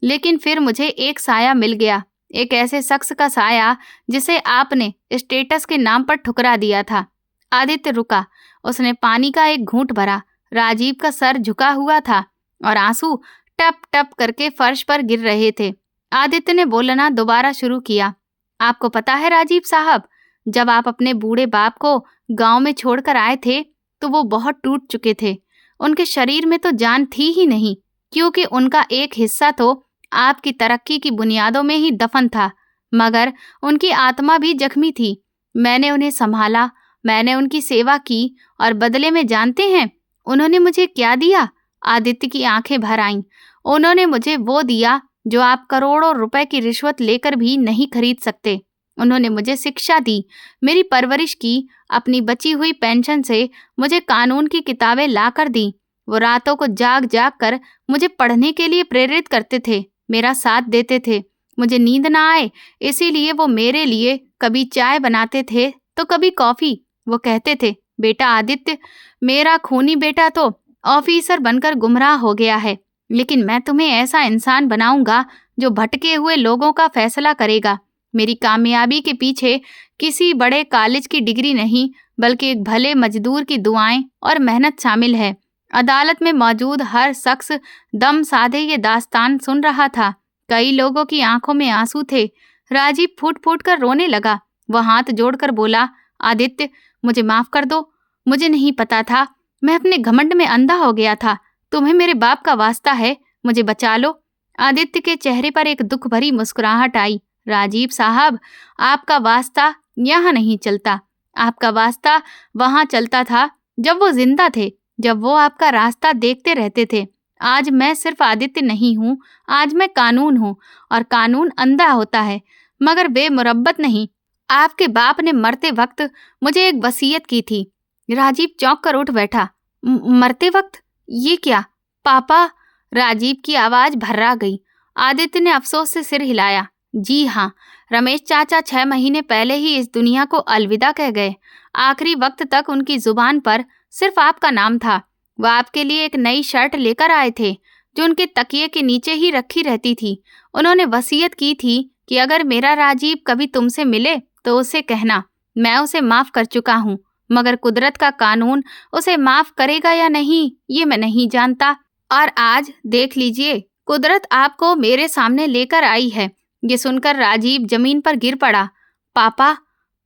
A: लेकिन फिर मुझे एक साया मिल गया, एक ऐसे शख्स का साया जिसे आपने स्टेटस के नाम पर ठुकरा दिया था। आदित्य रुका। उसने पानी का एक घूंट भरा। राजीव का सर झुका हुआ था और आंसू टप टप करके फर्श पर गिर रहे थे। आदित्य ने बोलना दोबारा शुरू किया। आपको पता है राजीव साहब, जब आप अपने बूढ़े बाप को गांव में छोड़कर आए थे तो वो बहुत टूट चुके थे। उनके शरीर में तो जान थी ही नहीं, क्योंकि उनका एक हिस्सा तो आपकी तरक्की की बुनियादों में ही दफन था, मगर उनकी आत्मा भी जख्मी थी। मैंने उन्हें संभाला, मैंने उनकी सेवा की और बदले में जानते हैं उन्होंने मुझे क्या दिया? आदित्य की आंखें भर आईं। उन्होंने मुझे वो दिया जो आप करोड़ों रुपए की रिश्वत लेकर भी नहीं खरीद सकते। उन्होंने मुझे शिक्षा दी, मेरी परवरिश की, अपनी बची हुई पेंशन से मुझे कानून की किताबें लाकर दी। वो रातों को जाग जाग कर मुझे पढ़ने के लिए प्रेरित करते थे, मेरा साथ देते थे। मुझे नींद ना आए इसीलिए वो मेरे लिए कभी चाय बनाते थे तो कभी कॉफी। वो कहते थे, बेटा आदित्य, मेरा खूनी बेटा तो ऑफिसर बनकर गुमराह हो गया है, लेकिन मैं तुम्हें ऐसा इंसान बनाऊंगा जो भटके हुए लोगों का फैसला करेगा। मेरी कामयाबी के पीछे किसी बड़े कॉलेज की डिग्री नहीं बल्कि एक भले मजदूर की दुआएं और मेहनत शामिल है। अदालत में मौजूद हर शख्स दम साधे ये दास्तान सुन रहा था। कई लोगों की आंखों में आंसू थे। राजीव फूट फूट कर रोने लगा। वह हाथ जोड़कर बोला, आदित्य, मुझे माफ कर दो। मुझे नहीं पता था, मैं अपने घमंड में अंधा हो गया था। तुम्हें मेरे बाप का वास्ता है, मुझे बचा लो। आदित्य के चेहरे पर एक दुख भरी मुस्कुराहट आई। राजीव साहब, आपका वास्ता यहाँ नहीं चलता। आपका वास्ता वहाँ चलता था जब वो जिंदा थे, जब वो आपका रास्ता देखते रहते थे। आज मैं सिर्फ आदित्य नहीं हूँ, आज मैं कानून हूँ, और कानून अंधा होता है मगर बेमुरब्बत नहीं। आपके बाप ने मरते वक्त मुझे एक वसीयत की थी। राजीव चौंक कर उठ बैठा। मरते वक्त? ये क्या पापा? राजीव की आवाज भर्रा गई। आदित्य ने अफसोस से सिर हिलाया। जी हाँ, रमेश चाचा 6 महीने पहले ही इस दुनिया को अलविदा कह गए। आखिरी वक्त तक उनकी जुबान पर सिर्फ आपका नाम था। वह आपके लिए एक नई शर्ट लेकर आए थे जो उनके तकिए के नीचे ही रखी रहती थी। उन्होंने वसीयत की थी कि अगर मेरा राजीव कभी तुमसे मिले तो उसे कहना मैं उसे माफ कर चुका हूँ, मगर कुदरत का कानून उसे माफ करेगा या नहीं ये मैं नहीं जानता। और आज देख लीजिए, कुदरत आपको मेरे सामने लेकर आई है। ये सुनकर राजीव जमीन पर गिर पड़ा। पापा,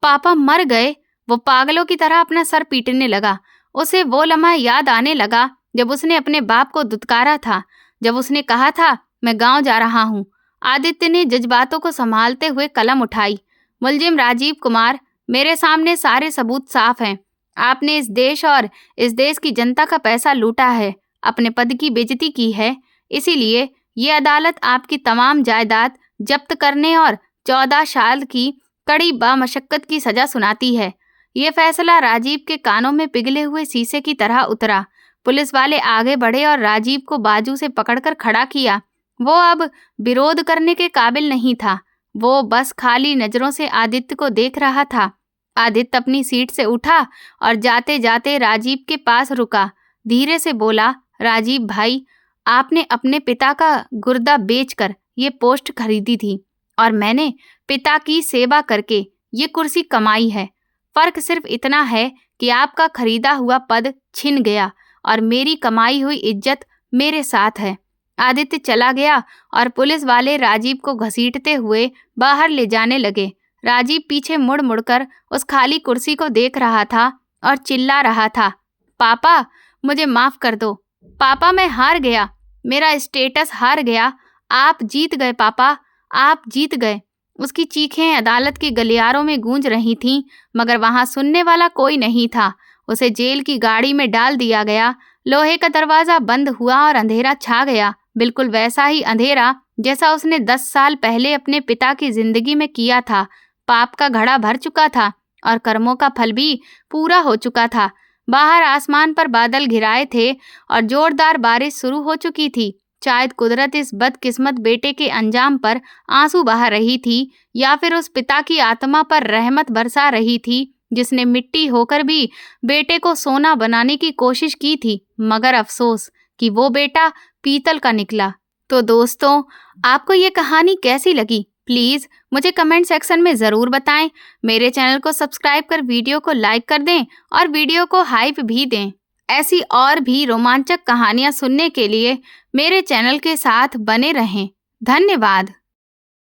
A: पापा मर गए। वो पागलों की तरह अपना सर पीटने लगा। उसे वो लम्हा याद आने लगा जब उसने अपने बाप को दुत्कारा था, जब उसने कहा था मैं गांव जा रहा हूँ। आदित्य ने जज्बातों को संभालते हुए कलम उठाई। मुलजिम राजीव कुमार, मेरे सामने सारे सबूत साफ हैं। आपने इस देश और इस देश की जनता का पैसा लूटा है, अपने पद की बेइज्जती की है। इसीलिए ये अदालत आपकी तमाम जायदाद जब्त करने और 14 साल की कड़ी बामशक्कत की सजा सुनाती है। ये फैसला राजीव के कानों में पिघले हुए शीशे की तरह उतरा। पुलिस वाले आगे बढ़े और राजीव को बाजू से पकड़कर खड़ा किया। वो अब विरोध करने के काबिल नहीं था। वो बस खाली नजरों से आदित्य को देख रहा था। आदित्य अपनी सीट से उठा और जाते जाते राजीव के पास रुका। धीरे से बोला, राजीव भाई, आपने अपने पिता का गुर्दा बेचकर ये पोस्ट खरीदी थी और मैंने पिता की सेवा करके ये कुर्सी कमाई है। फर्क सिर्फ इतना है कि आपका खरीदा हुआ पद छिन गया और मेरी कमाई हुई इज्जत मेरे साथ है। आदित्य चला गया और पुलिस वाले राजीव को घसीटते हुए बाहर ले जाने लगे। राजीव पीछे मुड़ मुड़कर उस खाली कुर्सी को देख रहा था और चिल्ला रहा था, पापा मुझे माफ कर दो। पापा मैं हार गया, मेरा स्टेटस हार गया। आप जीत गए पापा, आप जीत गए। उसकी चीखें अदालत के गलियारों में गूंज रही थीं, मगर वहां सुनने वाला कोई नहीं था। उसे जेल की गाड़ी में डाल दिया गया। लोहे का दरवाजा बंद हुआ और अंधेरा छा गया, बिल्कुल वैसा ही अंधेरा जैसा उसने 10 साल पहले अपने पिता की जिंदगी में किया था। पाप का घड़ा भर चुका था और कर्मों का फल भी पूरा हो चुका था। बाहर आसमान पर बादल घिराए थे और जोरदार बारिश शुरू हो चुकी थी। शायद कुदरत इस बदकिस्मत बेटे के अंजाम पर आंसू बहा रही थी, या फिर उस पिता की आत्मा पर रहमत बरसा रही थी जिसने मिट्टी होकर भी बेटे को सोना बनाने की कोशिश की थी, मगर अफसोस कि वो बेटा पीतल का निकला। तो दोस्तों, आपको ये कहानी कैसी लगी? प्लीज़ मुझे कमेंट सेक्शन में ज़रूर बताएं। मेरे चैनल को सब्सक्राइब कर वीडियो को लाइक कर दें और वीडियो को हाइप भी दें। ऐसी और भी रोमांचक कहानियाँ सुनने के लिए मेरे चैनल के साथ बने रहें। धन्यवाद।